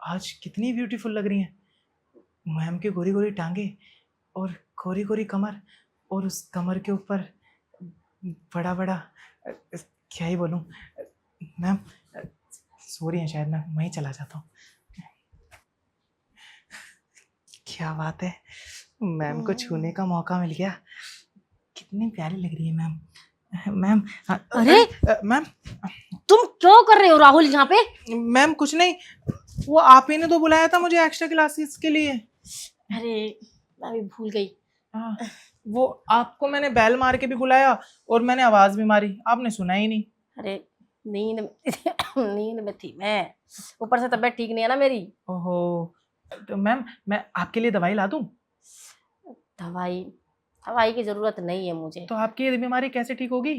आज कितनी ब्यूटीफुल लग रही हैं। मैम की गोरी गोरी टांगे और गोरी गोरी कमर, और उस कमर के ऊपर बड़ा बड़ा क्या ही बोलूं। मैम सो रही हैं शायद, मैं वहीं चला जाता हूँ। क्या बात है, मैम को छूने का मौका मिल गया। कितनी प्यारी लग रही है मैम। मैम अरे मैम तुम क्यों कर रहे हो राहुल यहाँ पे? मैम कुछ नहीं, वो आप ही ने तो बुलाया था मुझे एक्स्ट्रा क्लासेस के लिए। अरे मैं भी भूल गई। हाँ, वो आपको मैंने बैल मार के भी बुलाया और मैंने आवाज भी मारी, आपने सुना ही नहीं। अरे नींद नींद में थी मैं, ऊपर से तबीयत ठीक नहीं है ना मेरी। ओहो, तो मैम मैं आपके लिए दवाई ला दूं? दवाई दवाई की जरूरत नहीं है मुझे। तो आपकी ये बीमारी कैसे ठीक होगी?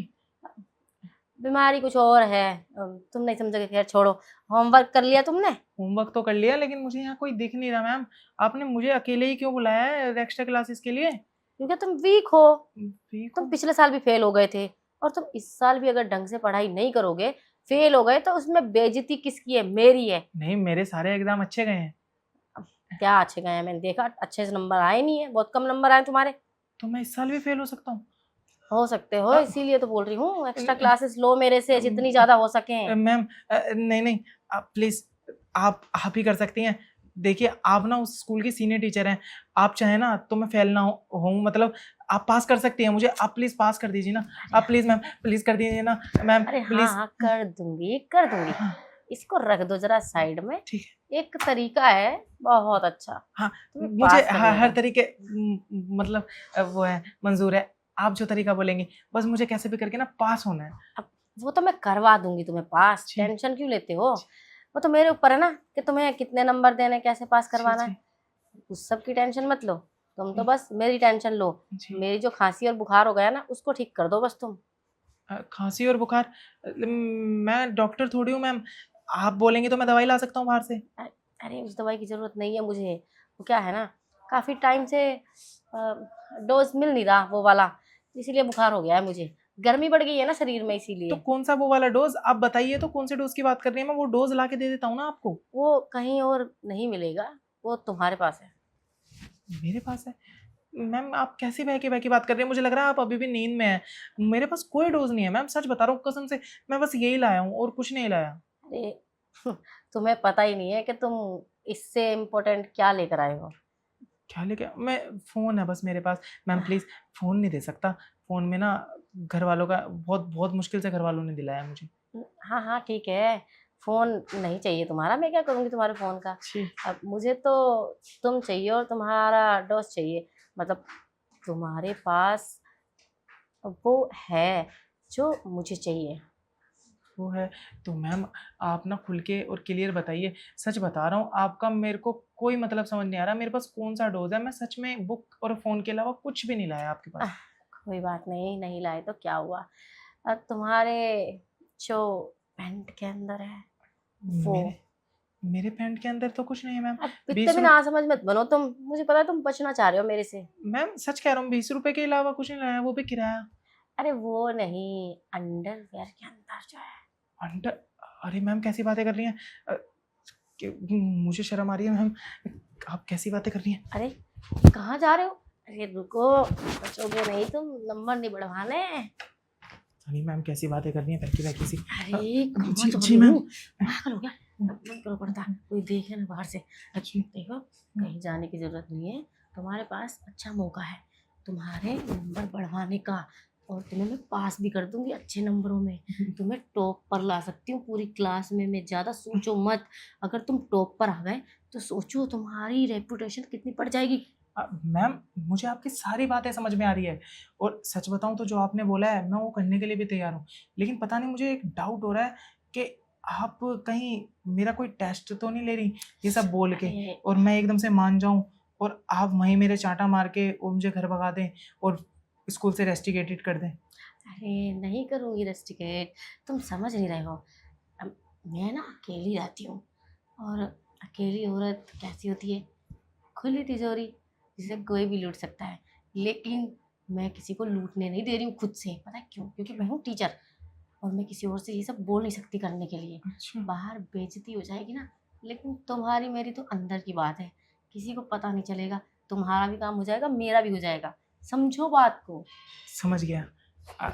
बीमारी कुछ और है, तुम नहीं समझोगे। खैर छोड़ो। होमवर्क कर लिया तुमने? होमवर्क तो कर लिया, लेकिन मुझे यहाँ कोई दिख नहीं रहा मैम। आपने मुझे अकेले ही क्यों बुलाया है एक्स्ट्रा क्लासेस के लिए? क्योंकि तुम वीक हो। वीक तुम हूँ? पिछले साल भी फेल हो गए थे, और तुम इस साल भी अगर ढंग से पढ़ाई नहीं करोगे, फेल हो गए, तो उसमें बेइज्जती किसकी है? मेरी है। नहीं, मेरे सारे एग्जाम अच्छे गए हैं। क्या अच्छे गए हैं? मैंने देखा अच्छे से नंबर आए नहीं है, बहुत कम नंबर आए तुम्हारे। तो मैं इस साल भी फेल हो सकता हूँ? हो सकते हो, अ, इसीलिए तो बोल रही हूँ एक्स्ट्रा न- क्लासेस लो मेरे से, जितनी ज्यादा हो सके। मैम नहीं नहीं, आप प्लीज, आप ही कर सकती हैं। देखिए, आप ना उस स्कूल की सीनियर टीचर हैं। आप चाहे ना तो मैं फेल ना हूँ, मतलब आप पास कर सकती हैं मुझे। आप प्लीज पास कर दीजिए ना। आप प्लीज मैम, प्लीज कर दीजिए ना मैम, अरे हाँ प्लीज। हाँ, कर दूंगी कर दूंगी। हाँ इसको रख दो जरा साइड में। ठीक है। एक तरीका है बहुत अच्छा हाँ, तुम्हें मुझे पास करने हर का। तरीके मतलब वो है, मंजूर है। आप जो तरीका बोलेंगे, बस मुझे कैसे भी करके ना पास होना है। अब वो तो मैं करवा दूंगी तुम्हें पास, जी टेंशन क्यों लेते हो? वो तो मेरे ऊपर है ना कि तुम्हें कितने नंबर देने, कैसे पास जी करवाना है। जी उस सब की टेंशन मत लो, तुम तो बस मेरी टेंशन लो। जी। मेरी जो खांसी और बुखार हो गया ना, उसको ठीक कर दो बस तुम। खांसी और बुखार, मैं डॉक्टर थोड़ी हूँ मैम। आप बोलेंगे तो मैं दवाई ला सकता हूँ बाहर से। अ- अरे उस दवाई की जरूरत नहीं है मुझे। वो क्या है ना, काफी टाइम से डोज मिल नहीं रहा वो वाला, इसीलिए बुखार हो गया है मुझे। गर्मी बढ़ गई है ना शरीर में, तो इसीलिए। कौन सा वो वाला डोज आप बताइए, तो कौन से डोज की बात कर रही हैं? मैं वो डोज ला के दे देता हूँ ना आपको। वो कहीं और नहीं मिलेगा, वो तुम्हारे पास है। मेरे पास है? मैम आप कैसी बह की बात कर रही हैं? मुझे लग रहा है आप अभी भी नींद में हैं। मेरे पास कोई डोज नहीं है मैम, सच बता रहा हूँ कसम से। मैं बस यही लाया हूँ और कुछ नहीं लाया। अरे तुम्हें पता ही नहीं है कि तुम इससे इम्पोर्टेंट क्या लेकर आए हो। क्या लेके मैं, फोन है बस मेरे पास। मैम प्लीज, फोन नहीं दे सकता। फोन में ना घर वालों का बहुत बहुत मुश्किल से घर वालों ने दिलाया मुझे। हाँ हाँ ठीक है, फोन नहीं चाहिए तुम्हारा, मैं क्या करूंगी तुम्हारे फोन का। जी। अब मुझे तो तुम चाहिए, और तुम्हारा डोज चाहिए। मतलब तुम्हारे पास वो है जो मुझे चाहिए। वो है? तो मैम आप ना खुल के और क्लियर बताइए। सच बता रहा हूँ, आपका मेरे को कोई मतलब समझ नहीं आ रहा मेरे पास कौन सा डोज है। मैं सच में बुक और फोन के अलावा कुछ भी नहीं लाया आपके आह, पास। कोई बात नहीं, नहीं लाए तो क्या हुआ। तुम्हारे जो पैंट के अंदर है वो। मेरे मेरे पैंट के अंदर तो कुछ नहीं है मैम। अब इतने बीस भी रुपये। ना समझ मत बनो तुम, मुझे पता है तुम बचना चाह रहे हो मेरे से। मैम सच कह रहा हूँ, 20 रुपए के अलावा कुछ नहीं लाया, वो भी किराया। अरे वो नहीं, अंडरवेयर के अंदर जो है। अंडर, अरे मैम कैसी बातें कर रही हैं? मुझे शर्म आ रही है मैम। आप कैसी बातें कर रही हैं? अरे कहाँ जा रहे हो? अरे रुको, बचोगे नहीं तुम, नंबर नहीं बढ़वाने। अरे मैम कैसी बातें कर रही हैं, पैकी सी। अरे कहाँ जी जा जी रही मैम। हूँ? पागल हो गया? बंद करो पर्दा, कोई देखे ना बाहर से। जी। देखो, कहीं जाने की जरूरत नहीं है। तुम्हारे पास अच्छा मौका है तुम्हारे नंबर बढ़वाने का, और तुम्हें मैं पास भी कर दूंगी अच्छे नंबरों में। तुम्हें टॉप पर ला सकती हूँ पूरी क्लास में मैं, ज्यादा सोचो मत। अगर तुम टॉप पर आ गए तो सोचो तुम्हारी रेपुटेशन कितनी बढ़ जाएगी। मैम मुझे आपकी सारी बातें समझ में आ रही है, और सच बताऊं तो जो आपने बोला है मैं वो करने के लिए भी तैयार हूँ। लेकिन पता नहीं, मुझे एक डाउट हो रहा है कि आप कहीं मेरा कोई टेस्ट तो नहीं ले रही ये सब बोल के, अरे और मैं एकदम से मान जाऊं और आप वहीं मेरे चांटा मार के और मुझे घर भगा दें और स्कूल से रेस्टिकेटेड कर दें। अरे नहीं करूँगी रस्टिकेट, तुम समझ नहीं रहे हो। अब मैं ना अकेली रहती हूँ, और अकेली औरत कैसी होती है? खुली तिजोरी, जिसे कोई भी लूट सकता है। लेकिन मैं किसी को लूटने नहीं दे रही हूँ खुद से, पता है क्यों? क्योंकि मैं हूँ टीचर, और मैं किसी और से ये सब बोल नहीं सकती करने के लिए। अच्छा। बाहर बेइज्जती हो जाएगी ना, लेकिन तुम्हारी मेरी तो अंदर की बात है, किसी को पता नहीं चलेगा। तुम्हारा भी काम हो जाएगा, मेरा भी हो जाएगा। समझो बात को। समझ गया। अ,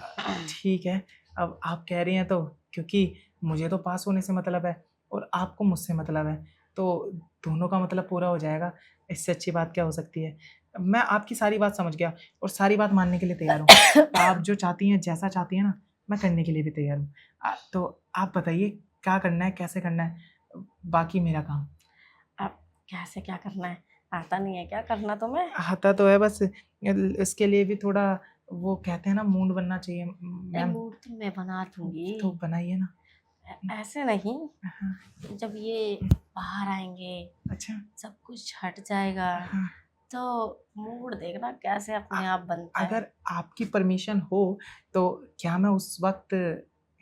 ठीक है, अब आप कह रही हैं तो, क्योंकि मुझे तो पास होने से मतलब है और आपको मुझसे मतलब है, तो दोनों का मतलब पूरा हो जाएगा। इससे अच्छी बात क्या हो सकती है? मैं आपकी सारी बात समझ गया और सारी बात मानने के लिए तैयार हूँ। आप जो चाहती हैं, जैसा चाहती हैं ना, मैं करने के लिए भी तैयार हूँ। तो आप बताइए क्या करना है, कैसे करना है? बाकी मेरा काम। अब कैसे क्या करना है? आता नहीं है क्या करना तुम्हें? आता तो है, बस इसके लिए भी थोड़ा वो कहते हैं ना, मूड बनना चाहिए नहीं, मैम। मूड तो मैं बना दूंगी। तो बनाइए ना। ऐसे नहीं। हाँ, जब ये बाहर आएंगे, अच्छा। सब कुछ हट जाएगा, हाँ, तो मूड देखना कैसे अपने आप बनता है। अगर आपकी परमिशन हो तो क्या मैं उस वक्त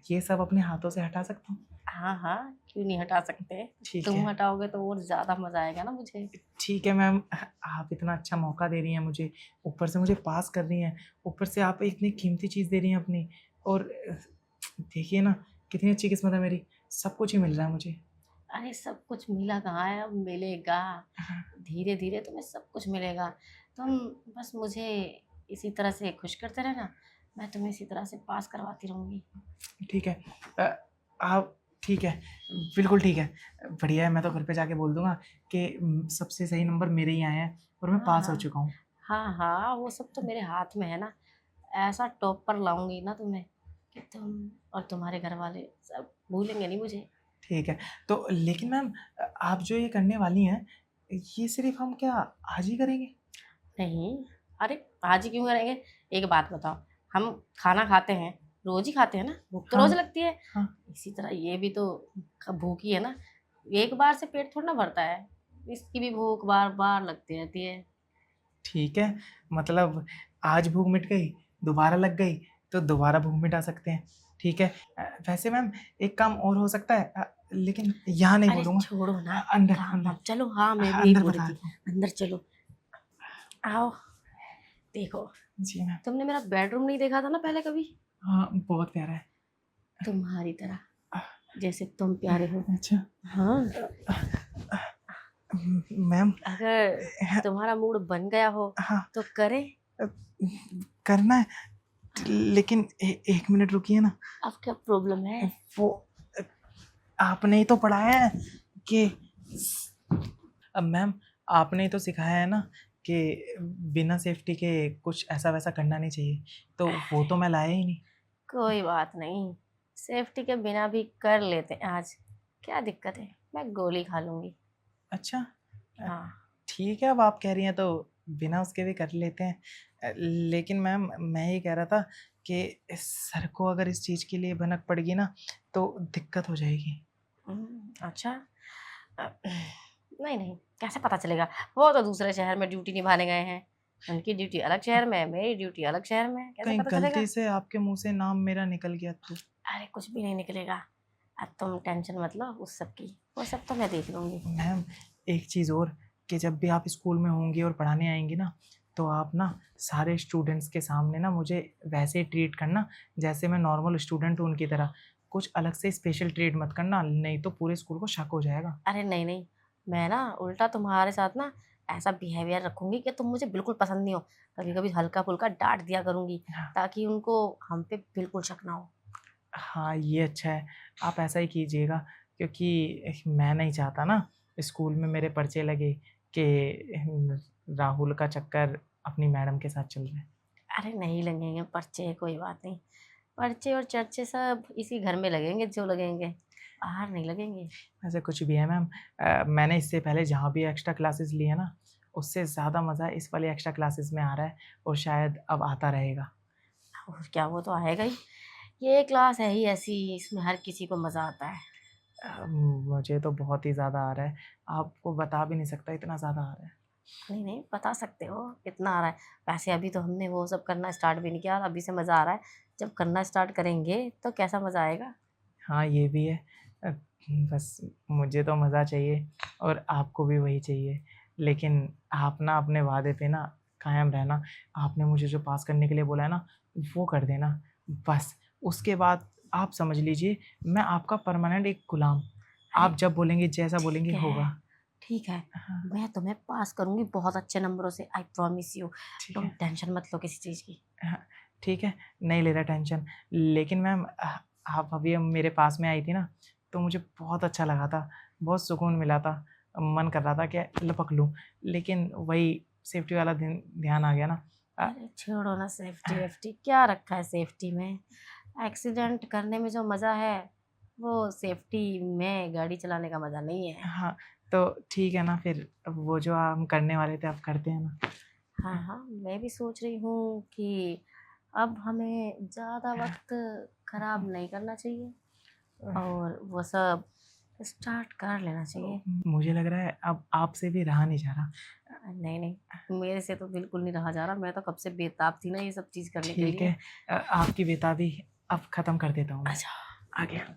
ये सब अपने हाथों से हटा सकता हूँ? हाँ हाँ, क्यों नहीं हटा सकते। ठीक है। तुम हटाओगे तो और ज्यादा मजा आएगा ना मुझे। ठीक है मैम, आप इतना अच्छा मौका दे रही हैं मुझे, ऊपर से मुझे पास कर रही हैं, ऊपर से आप इतनी कीमती चीज़ दे रही हैं अपनी, और देखिए ना कितनी अच्छी किस्मत है मेरी, सब कुछ ही मिल रहा है मुझे। अरे सब कुछ मिला कहाँ है, अब मिलेगा। हाँ, धीरे धीरे तुम्हें सब कुछ मिलेगा। तुम बस मुझे इसी तरह से खुश करते रहना, मैं तुम्हें इसी तरह से पास करवाती रहूंगी। ठीक है। आप ठीक है, बिल्कुल ठीक है, बढ़िया है। मैं तो घर पे जाके बोल दूंगा कि सबसे सही नंबर मेरे ही आए हैं और मैं हाँ पास हो हाँ। चुका हूँ। हाँ हाँ, वो सब तो मेरे हाथ में है ना। ऐसा टॉप पर लाऊंगी ना तुम्हें कि तुम और तुम्हारे घर वाले सब भूलेंगे नहीं मुझे। ठीक है, तो लेकिन मैम, आप जो ये करने वाली हैं, ये सिर्फ हम क्या आज ही करेंगे? नहीं, अरे आज ही क्यों करेंगे? एक बात बताओ, हम खाना खाते हैं, रोज ही खाते हैं ना, भूख तो हाँ, रोज लगती है। हाँ। इसी तरह ये भी तो भूख ही है ना। एक बार से पेट थोड़ा ना भरता है, इसकी भी भूख बार बार लगती रहती है। ठीक है, मतलब आज भूख मिट गई, दोबारा लग गई, तो दोबारा भूख मिटा सकते हैं। ठीक है। वैसे मैम एक काम और हो सकता है, लेकिन यहाँ नहीं अरे बोलूँगा। छोड़ो ना, अंदर काम अंदर वाम चलो। हाँ, मैं भी यही अंदर बोल रही बता थी। दो। अंदर चलो, आओ। देखो, जी मैम। तुमने मेरा बेडरूम नहीं देखा था ना पहले कभी? हाँ, बहुत प्यारा है। तुम्हारी तरह, जैसे तुम प्यारे हो। अच्छा। हाँ, मैम। अगर तुम्हारा मूड बन गया हो हाँ, तो करें। करना है, लेकिन 1 मिनट रुकिए ना। अब क्या प्रॉब्लम है? वो आपने ही तो पढ़ाया है कि, अब मैम आपने ही तो सिखाया है ना कि बिना सेफ्टी के कुछ ऐसा वैसा करना नहीं चाहिए, तो वो तो मैं लाया ही नहीं। कोई बात नहीं, सेफ्टी के बिना भी कर लेते हैं आज। क्या दिक्कत है, मैं गोली खा लूंगी। अच्छा। अ, हाँ। ठीक है, अब आप कह रही हैं तो बिना उसके भी कर लेते हैं। लेकिन मैम मैं ये कह रहा था कि सर को अगर इस चीज़ के लिए भनक पड़ेगी ना तो दिक्कत हो जाएगी। अच्छा। नहीं नहीं, कैसे पता चलेगा? वो तो दूसरे शहर में ड्यूटी निभाने गए हैं। उनकी ड्यूटी अलग शहर में है, मेरी ड्यूटी अलग शहर में है, कैसे कहीं पता चलेगा? गलती से आपके मुंह से नाम मेरा निकल गया तो? अरे कुछ भी नहीं निकलेगा। अब तुम टेंशन मत लो उस सब की, वो सब तो मैं देख लूंगी। मैम एक चीज़ और, कि जब भी आप स्कूल में होंगी और पढ़ाने आएंगी ना, तो आप ना सारे स्टूडेंट्स के सामने ना मुझे वैसे ही ट्रीट करना जैसे मैं नॉर्मल स्टूडेंट हूँ उनकी तरह। कुछ अलग से स्पेशल ट्रीट मत करना, नहीं तो पूरे स्कूल को शक हो जाएगा। अरे नहीं नहीं, मैं ना उल्टा तुम्हारे साथ ना ऐसा बिहेवियर रखूंगी कि तुम मुझे बिल्कुल पसंद नहीं हो। कभी कभी हल्का फुल्का डांट दिया करूंगी, हाँ। ताकि उनको हम पे बिल्कुल शक ना हो। हाँ, ये अच्छा है, आप ऐसा ही कीजिएगा, क्योंकि मैं नहीं चाहता ना स्कूल में मेरे पर्चे लगे कि राहुल का चक्कर अपनी मैडम के साथ चल रहा है। अरे नहीं लगेंगे पर्चे, कोई बात नहीं। पर्चे और चर्चे सब इसी घर में लगेंगे जो लगेंगे, बाहर नहीं लगेंगे। ऐसा कुछ भी है मैम, मैंने इससे पहले जहाँ भी एक्स्ट्रा क्लासेस लिए ना, उससे ज़्यादा मज़ा इस वाली एक्स्ट्रा क्लासेस में आ रहा है और शायद अब आता रहेगा। और क्या, वो तो आएगा ही। ये क्लास है ही ऐसी, इसमें हर किसी को मज़ा आता है। मुझे तो बहुत ही ज़्यादा आ रहा है, आपको बता भी नहीं सकता इतना ज़्यादा आ रहा है। नहीं नहीं, बता सकते हो कितना आ रहा है। वैसे अभी तो हमने वो सब करना स्टार्ट भी नहीं किया और अभी से मज़ा आ रहा है। जब करना स्टार्ट करेंगे तो कैसा मज़ा आएगा। हाँ, ये भी है। अ, बस मुझे तो मज़ा चाहिए और आपको भी वही चाहिए। लेकिन आप ना अपने वादे पे ना कायम रहना। आपने मुझे जो पास करने के लिए बोला है ना, वो कर देना। बस उसके बाद आप समझ लीजिए मैं आपका परमानेंट एक गुलाम। आप जब बोलेंगे, जैसा बोलेंगे ठीक है, होगा। ठीक है, हाँ, मैं तुम्हें पास करूंगी बहुत अच्छे नंबरों से, आई प्रॉमिस यू। ठीक तुम है। टेंशन मत लो किसी चीज की। हाँ, ठीक है, नहीं ले रहा टेंशन। लेकिन मैम आप अभी मेरे पास में आई थी ना, तो मुझे बहुत अच्छा लगा था, बहुत सुकून मिला था। मन कर रहा था कि लपक लूँ, लेकिन वही सेफ्टी वाला ध्यान आ गया ना। अरे छोड़ो ना, सेफ्टी वेफ्टी क्या रखा है सेफ्टी में। एक्सीडेंट करने में जो मजा है वो सेफ्टी में गाड़ी चलाने का मजा नहीं है। हाँ, तो ठीक है ना फिर, वो जो हम करने वाले थे अब करते हैं ना। हाँ हाँ, मैं भी सोच रही हूँ कि अब हमें ज़्यादा वक्त खराब नहीं करना चाहिए और वो सब स्टार्ट कर लेना चाहिए। मुझे लग रहा है अब आपसे भी रहा नहीं जा रहा। नहीं नहीं, मेरे से तो बिल्कुल नहीं रहा जा रहा, मैं तो कब से बेताब थी ना ये सब चीज़ करने के ठीक लिए। है, आपकी बेताबी अब खत्म कर देता हूँ मैं। अच्छा। आ गया।